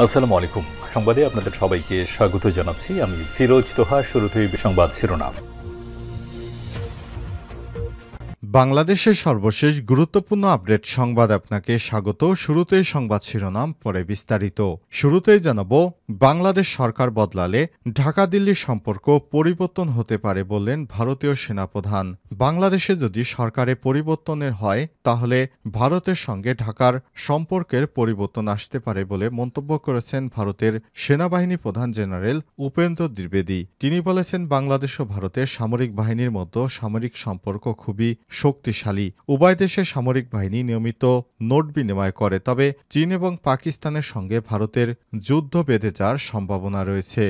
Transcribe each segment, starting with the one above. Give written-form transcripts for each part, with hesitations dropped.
আসসালামু আলাইকুম। সংবাদে আপনাদের সবাইকে স্বাগত জানাচ্ছি। আমি ফিরোজ তোহা। শুরুতেই সংবাদ শিরোনাম। বাংলাদেশের সর্বশেষ গুরুত্বপূর্ণ আপডেট সংবাদ আপনাকে স্বাগত। শুরুতেই সংবাদ শিরোনাম, পরে বিস্তারিত। শুরুতেই জানাবো, বাংলাদেশ সরকার বদলালে ঢাকা দিল্লির সম্পর্ক পরিবর্তন হতে পারে বললেন ভারতীয় সেনাপ্রধান। বাংলাদেশে যদি সরকারে পরিবর্তনের হয় তাহলে ভারতের সঙ্গে ঢাকার সম্পর্কের পরিবর্তন আসতে পারে বলে মন্তব্য করেছেন ভারতের সেনাবাহিনী প্রধান জেনারেল উপেন্দ্র দ্বিবেদী। তিনি বলেছেন, বাংলাদেশ ও ভারতের সামরিক বাহিনীর মধ্যে সামরিক সম্পর্ক খুবই শক্তিশালী। উভয় দেশের সামরিক বাহিনী নিয়মিত নোট বিনিময় করে, তবে চীন এবং পাকিস্তানের সঙ্গে ভারতের যুদ্ধ বেঁধে যাওয়ার সম্ভাবনা রয়েছে।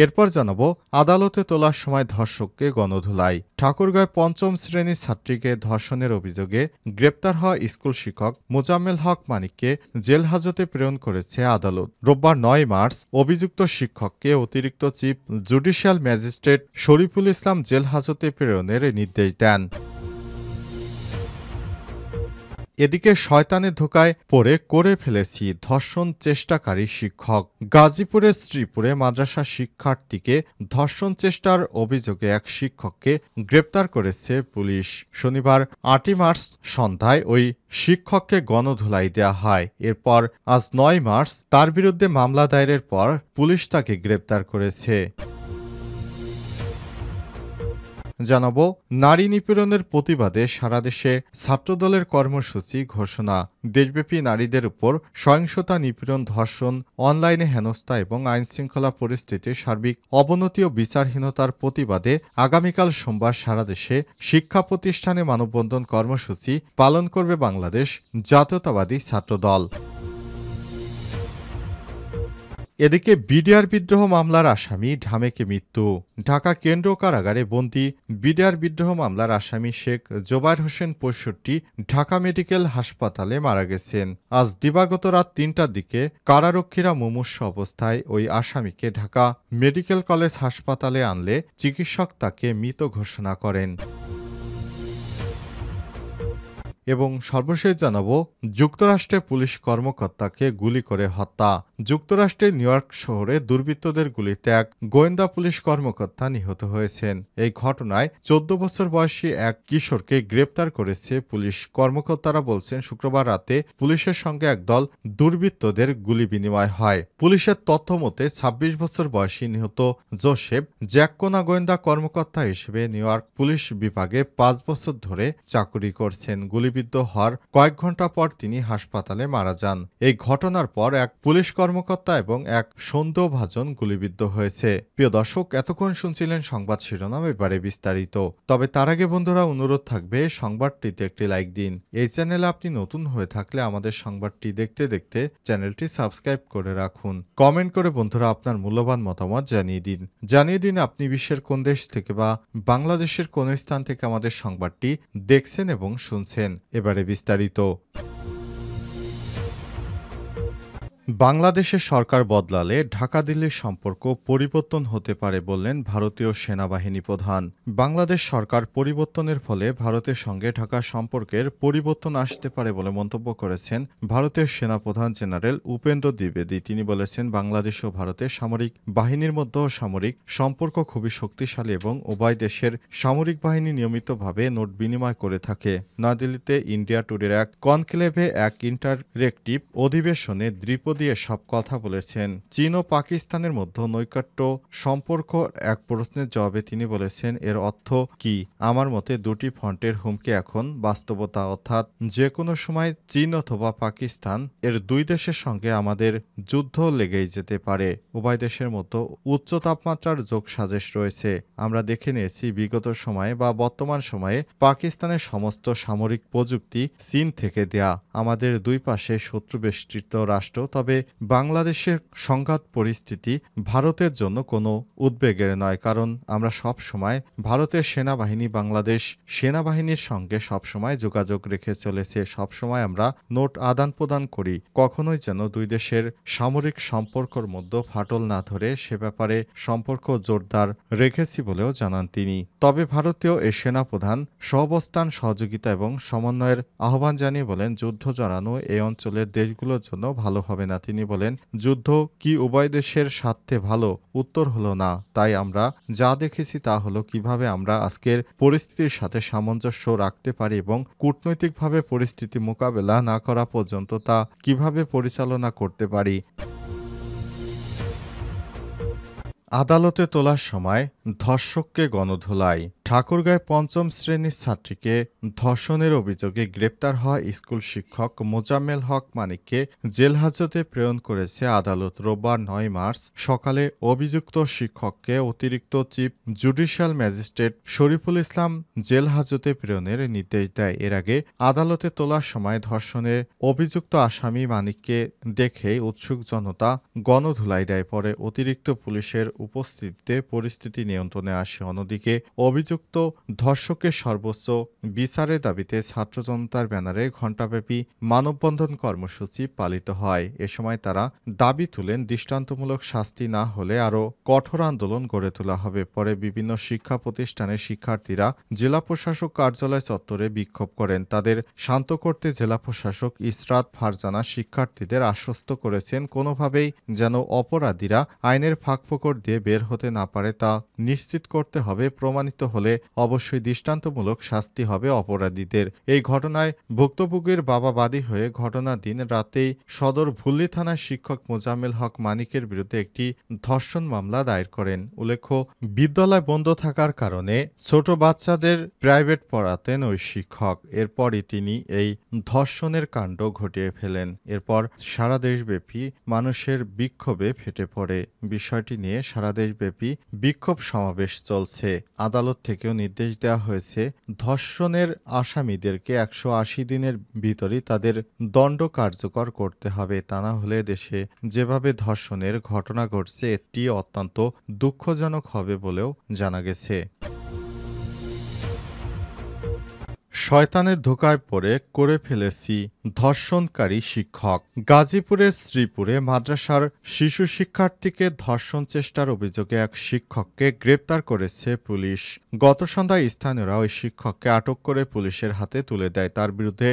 এরপর জানাবো, আদালতে তোলার সময় ধর্ষককে গণধোলাই। ঠাকুরগাঁয় পঞ্চম শ্রেণীর ছাত্রীকে ধর্ষণের অভিযোগে গ্রেপ্তার হওয়া স্কুল শিক্ষক মোজাম্মেল হক মানিককে জেল হাজতে প্রেরণ করেছে আদালত। রোববার ৯ মার্চ অভিযুক্ত শিক্ষককে অতিরিক্ত chief judicial magistrate Shariful Islam jail হাজতে প্রেরণের নির্দেশ দেন। এদিকে শয়তানের ধোকায় পড়ে করে ফেলেছি, ধর্ষণ চেষ্টাকারী শিক্ষক। গাজীপুরের শ্রীপুরে মাদ্রাসা শিক্ষার্থীকে ধর্ষণ চেষ্টার অভিযোগে এক শিক্ষককে গ্রেপ্তার করেছে পুলিশ। শনিবার ৮ মার্চ সন্ধ্যায় ওই শিক্ষককে গণধোলাই দেওয়া হয়। এরপর আজ ৯ মার্চ তার বিরুদ্ধে মামলা দায়েরের পর পুলিশ তাকে গ্রেপ্তার করেছে। জানাবো, নারী নিপীড়নের প্রতিবাদে সারা দেশে ছাত্রদলের কর্মসূচি ঘোষণা। দেশব্যাপী নারীদের উপর সহিংসতা, নিপীড়ন, ধর্ষণ, অনলাইনে হেনস্থা এবং আইনশৃঙ্খলা পরিস্থিতির সার্বিক অবনতি ও বিচারহীনতার প্রতিবাদে আগামীকাল সোমবার সারা দেশে শিক্ষা প্রতিষ্ঠানে মানববন্ধন কর্মসূচি পালন করবে বাংলাদেশ জাতীয়তাবাদী ছাত্রদল। এদিকে বিডিআর বিদ্রোহ মামলার আসামি ঢামেকে মৃত্যু। ঢাকা কেন্দ্রীয় কারাগারে বন্দী বিডিআর বিদ্রোহ মামলার আসামি শেখ জোবায়ের হোসেন ৬৫ ঢাকা মেডিকেল হাসপাতালে মারা গেছেন। আজ দিবাগত রাত ৩টার দিকে কারারক্ষীরা মুমূর্ষু অবস্থায় ওই আসামিকে ঢাকা মেডিকেল কলেজ হাসপাতালে আনলে চিকিৎসক তাকে মৃত ঘোষণা করেন। এবং সর্বশেষ জানাবো, যুক্তরাষ্ট্রে পুলিশ কর্মকর্তাকে গুলি করে হত্যা। যুক্তরাষ্ট্রের নিউ ইয়র্ক শহরে দুর্বৃত্তদের গুলিতে এক গোয়েন্দা পুলিশ কর্মকর্তা নিহত হয়েছেন। এই ঘটনায় ১৪ বছর বয়সী এক কিশোরকে গ্রেপ্তার করেছে পুলিশ। কর্মকর্তারা বলছেন, শুক্রবার রাতে পুলিশের সঙ্গে একদল দুর্বৃত্তদের গুলি বিনিময় হয়। পুলিশের তথ্য মতে ২৬ বছর বয়সী নিহত জোসেফ জ্যাককোনা গোয়েন্দা কর্মকর্তা হিসেবে নিউ ইয়র্ক পুলিশ বিভাগে ৫ বছর ধরে চাকুরি করছেন। গুলিবিদ্ধ হওয়ার কয়েক ঘন্টা পর তিনি হাসপাতালে মারা যান। এই ঘটনার পর এক পুলিশ কর্মকর্তা এবং এক সন্দেহভাজন গুলিবিদ্ধ হয়েছে। প্রিয় দর্শক, এতক্ষণ শুনছিলেন সংবাদ শিরোনাম, এবারে বিস্তারিত। তবে তার আগে বন্ধুরা, অনুরোধ থাকবে সংবাদটিতে একটি লাইক দিন। এই চ্যানেলে আপনি নতুন হয়ে থাকলে আমাদের সংবাদটি দেখতে দেখতে চ্যানেলটি সাবস্ক্রাইব করে রাখুন। কমেন্ট করে বন্ধুরা আপনার মূল্যবান মতামত জানিয়ে দিন আপনি বিশ্বের কোন দেশ থেকে বা বাংলাদেশের কোন স্থান থেকে আমাদের সংবাদটি দেখছেন এবং শুনছেন। এবারে বিস্তারিত। বাংলাদেশের সরকার বদলালে ঢাকা দিল্লির সম্পর্ক পরিবর্তন হতে পারে বললেন ভারতীয় সেনাবাহিনী প্রধান। বাংলাদেশ সরকার পরিবর্তনের ফলে ভারতের সঙ্গে ঢাকার সম্পর্কের পরিবর্তন আসতে পারে বলে মন্তব্য করেছেন ভারতের সেনাপ্রধান জেনারেল উপেন্দ্র দ্বিবেদী। তিনি বলেছেন, বাংলাদেশ ও ভারতের সামরিক বাহিনীর মধ্যে সামরিক সম্পর্ক খুবই শক্তিশালী এবং উভয় দেশের সামরিক বাহিনী নিয়মিতভাবে নোট বিনিময় করে থাকে। নয়াদিল্লিতে ইন্ডিয়া টুডের এক কনক্লেভে এক ইন্টারেক্টিভ অধিবেশনে দ্বিপদী সব কথা বলেছেন। চীন ও পাকিস্তানের মধ্যে নৈকট্য সম্পর্ক এক প্রশ্নের জবাবে তিনি বলেছেন, এর অর্থ কি? আমার মতে দুটি ফ্রন্টের হুমকি এখন বাস্তবতা, অর্থাৎ যে কোনো সময় চীন অথবা পাকিস্তান এর দুই দেশের সঙ্গে আমাদের যুদ্ধ লেগেই যেতে পারে। উভয় দেশের মধ্যে উচ্চ তাপমাত্রার যোগসাজশ রয়েছে। আমরা দেখে নিয়েছি বিগত সময়ে বা বর্তমান সময়ে পাকিস্তানের সমস্ত সামরিক প্রযুক্তি চীন থেকে দেয়া। আমাদের দুই পাশে শত্রু বেষ্টিত রাষ্ট্র, তবে বাংলাদেশের সংঘাত পরিস্থিতি ভারতের জন্য কোনো উদ্বেগের নয়, কারণ আমরা সব সময় ভারতের সেনাবাহিনী বাংলাদেশ সেনাবাহিনীর সঙ্গে সবসময় যোগাযোগ রেখে চলেছে। সবসময় আমরা নোট আদান প্রদান করি, কখনোই যেন দুই দেশের সামরিক সম্পর্কের মধ্যে ফাটল না ধরে সে ব্যাপারে সম্পর্ক জোরদার রেখেছি বলেও জানান তিনি। তবে ভারতীয় এই সেনাপ্রধান সহাবস্থান, সহযোগিতা এবং সমন্বয়ের আহ্বান জানিয়ে বলেন, যুদ্ধ জড়ানো এই অঞ্চলের দেশগুলোর জন্য ভালো হবে না। তিনি বলেন, যুদ্ধ কি উভয় দেশের স্বার্থে ভালো? উত্তর হলো না। তাই আমরা যা দেখেছি তা হলো কিভাবে আমরা আজকের পরিস্থিতির সাথে সামঞ্জস্য রাখতে পারি এবং কূটনৈতিকভাবে পরিস্থিতি মোকাবেলা না করা পর্যন্ত তা কিভাবে পরিচালনা করতে পারি। আদালতে তোলার সময় ধর্ষককে গণধোলাই। ঠাকুরগাঁয় পঞ্চম শ্রেণীর ছাত্রীকে ধর্ষণের অভিযোগে গ্রেপ্তার হওয়া স্কুল শিক্ষক মোজাম্মেল হক মানিককে জেলহাজতে প্রেরণ করেছে আদালত। রোববার ৯ মার্চ সকালে অভিযুক্ত শিক্ষককে অতিরিক্ত chief judicial magistrate Shariful Islam জেলহাজতে প্রেরণের নির্দেশ দেয়। এর আগে আদালতে তোলার সময় ধর্ষণের অভিযুক্ত আসামি মানিককে দেখে উৎসুক জনতা গণধোলাই দেয়। পরে অতিরিক্ত পুলিশের উপস্থিতিতে পরিস্থিতি নিয়ন্ত্রণে আসে। অন্যদিকে অভিযুক্ত ধর্ষকের সর্বোচ্চ বিচারের দাবিতে ছাত্র জনতার ব্যানারে ঘণ্টাব্যাপী মানববন্ধন কর্মসূচি পালিত হয়। এ সময় তারা দাবি তুলেন, দৃষ্টান্তমূলক শাস্তি না হলে আরও কঠোর আন্দোলন গড়ে তোলা হবে। পরে বিভিন্ন শিক্ষা প্রতিষ্ঠানের শিক্ষার্থীরা জেলা প্রশাসক কার্যালয় চত্বরে বিক্ষোভ করেন। তাদের শান্ত করতে জেলা প্রশাসক ইসরাত ফারজানা শিক্ষার্থীদের আশ্বস্ত করেছেন, কোনোভাবেই যেন অপরাধীরা আইনের ফাঁকফোকর দিয়ে বের হতে না পারে তা নিশ্চিত করতে হবে। প্রমাণিত হলে অবশ্যই দৃষ্টান্তমূলক শাস্তি হবে অপরাধীদের। এই ঘটনায় ভুক্তভোগীর বাবা বাদী হয়ে ঘটনার দিন রাতেই সদর ভুল্লি থানার শিক্ষক মোজাম্মেল হক মানিকের বিরুদ্ধে একটি ধর্ষণ মামলা দায়ের করেন। উল্লেখ্য, বিদ্যালয় বন্ধ থাকার কারণে ছোট বাচ্চাদের প্রাইভেট পড়াতেন ওই শিক্ষক। এরপরই তিনি এই ধর্ষণের কাণ্ড ঘটিয়ে ফেলেন। এরপর সারা দেশব্যাপী মানুষের বিক্ষোভে ফেটে পড়ে। বিষয়টি নিয়ে সারা দেশব্যাপী বিক্ষোভ সমাবেশ চলছে। আদালত থেকেও নির্দেশ দেওয়া হয়েছে, ধর্ষণের আসামিদেরকে ১৮০ দিনের ভিতরই তাদের দণ্ড কার্যকর করতে হবে। তা না হলে দেশে যেভাবে ধর্ষণের ঘটনা ঘটছে এটি অত্যন্ত দুঃখজনক হবে বলেও জানা গেছে। শয়তানের ধোঁকায় পড়ে করে ফেলেছি ধর্ষণকারী শিক্ষক। গাজীপুরের শ্রীপুরে মাদ্রাসার শিশু শিক্ষার্থীকে ধর্ষণ চেষ্টার অভিযোগে এক শিক্ষককে গ্রেপ্তার করেছে পুলিশ। গত সন্ধ্যায় স্থানীয়রা ওই শিক্ষককে আটক করে পুলিশের হাতে তুলে দেয়। তার বিরুদ্ধে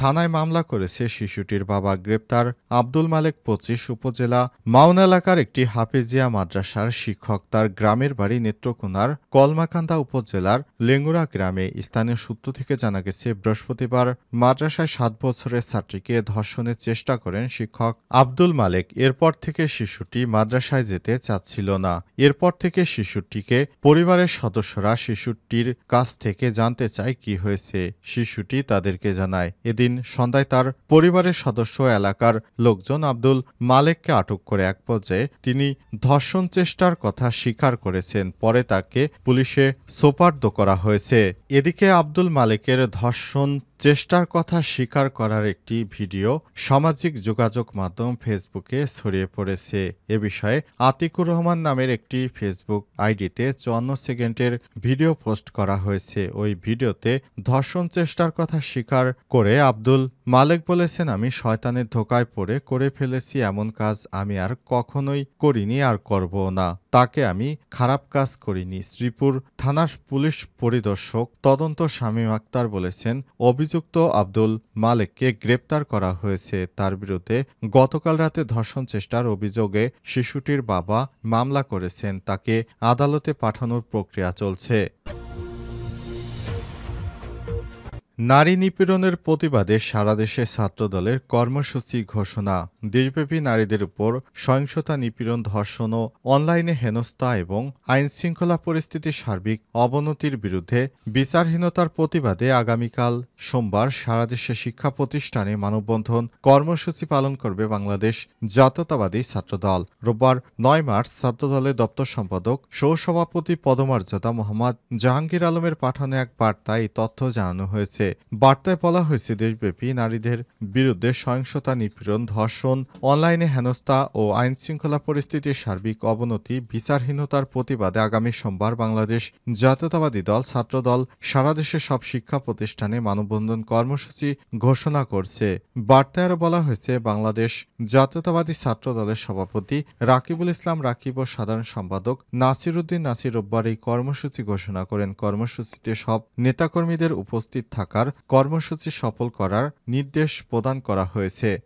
থানায় মামলা করেছে শিশুটির বাবা। গ্রেপ্তার আব্দুল মালেক ২৫ উপজেলা মাউন এলাকার একটি হাফেজিয়া মাদ্রাসার শিক্ষক। তার গ্রামের বাড়ি নেত্রকোনার কলমাকান্দা উপজেলার লেঙ্গুরা গ্রামে। স্থানীয় সূত্র থেকে জানা গেছে, বৃহস্পতিবার মাদ্রাসায় ৭ বছরের ছাত্রীকে ধর্ষণের চেষ্টা করেন শিক্ষক আব্দুল মালেক। এরপর থেকে শিশুটি মাদ্রাসায় যেতে চাচ্ছিল না। এরপর থেকে শিশুটিকে পরিবারের সদস্যরা শিশুটির কাছ থেকে জানতে চায় কি হয়েছে। শিশুটি তাদেরকে জানায়। এদিন সন্ধ্যায় তার পরিবারের সদস্য এলাকার লোকজন আব্দুল মালেককে আটক করে। এক পর্যায়ে তিনি ধর্ষণ চেষ্টার কথা স্বীকার করেছেন। পরে তাকে পুলিশে সোপর্দ করা হয়েছে। এদিকে আব্দুল মালেকের ধর্ষণ চেষ্টার কথা স্বীকার করার একটি ভিডিও সামাজিক যোগাযোগ মাধ্যম ফেসবুকে ছড়িয়ে পড়েছে। এ বিষয়ে আতিকুর রহমান নামের একটি ফেসবুক আইডিতে ৫৪ সেকেন্ডের ভিডিও পোস্ট করা হয়েছে। ওই ভিডিওতে ধর্ষণ চেষ্টার কথা স্বীকার করে আব্দুল মালেক বলেছেন, আমি শয়তানের ধোঁকায় পড়ে করে ফেলেছি এমন কাজ আমি আর কখনোই করিনি, আর করব না। তাকে আমি খারাপ কাজ করিনি। শ্রীপুর থানার পুলিশ পরিদর্শক তদন্ত শামীম আক্তার বলেছেন, অভিযুক্ত আব্দুল মালেককে গ্রেপ্তার করা হয়েছে। তার বিরুদ্ধে গতকাল রাতে ধর্ষণ চেষ্টার অভিযোগে শিশুটির বাবা মামলা করেছেন। তাকে আদালতে পাঠানোর প্রক্রিয়া চলছে। নারী নিপীড়নের প্রতিবাদে সারা দেশে ছাত্রদলের কর্মসূচি ঘোষণা। দেশব্যাপী নারীদের উপর সহিংসতা, নিপীড়ন, ধর্ষণ ও অনলাইনে হেনস্থা এবং আইনশৃঙ্খলা পরিস্থিতির সার্বিক অবনতির বিরুদ্ধে বিচারহীনতার প্রতিবাদে আগামীকাল সোমবার সারা দেশে শিক্ষা প্রতিষ্ঠানে মানববন্ধন কর্মসূচি পালন করবে বাংলাদেশ জাতীয়তাবাদী ছাত্রদল। রোববার ৯ মার্চ ছাত্রদলের দপ্তর সম্পাদক সহসভাপতি পদমর্যাদা মোহাম্মদ জাহাঙ্গীর আলমের পাঠানো এক বার্তায় এই তথ্য জানানো হয়েছে। বার্তায় বলা হয়েছে দেশব্যাপী নারীদের বিরুদ্ধে সহিংসতা, নিপীড়ন, ধর্ষণ, অনলাইনে হেনস্থা ও আইনশৃঙ্খলা পরিস্থিতির সার্বিক অবনতি, বিচারহীনতার প্রতিবাদে আগামী সোমবার বাংলাদেশ জাতীয়তাবাদী দল, ছাত্রদল সারা দেশের সব শিক্ষা প্রতিষ্ঠানে মানববন্ধন কর্মসূচি ঘোষণা করছে। বার্তায় আরও বলা হয়েছে, বাংলাদেশ জাতীয়তাবাদী ছাত্র দলের সভাপতি রাকিবুল ইসলাম রাকিব ও সাধারণ সম্পাদক নাসির উদ্দিন নাসির রোববার এই কর্মসূচি ঘোষণা করেন। কর্মসূচিতে সব নেতাকর্মীদের উপস্থিত থাকার, কর্মসূচি সফল করার নির্দেশ প্রদান করা হয়েছে।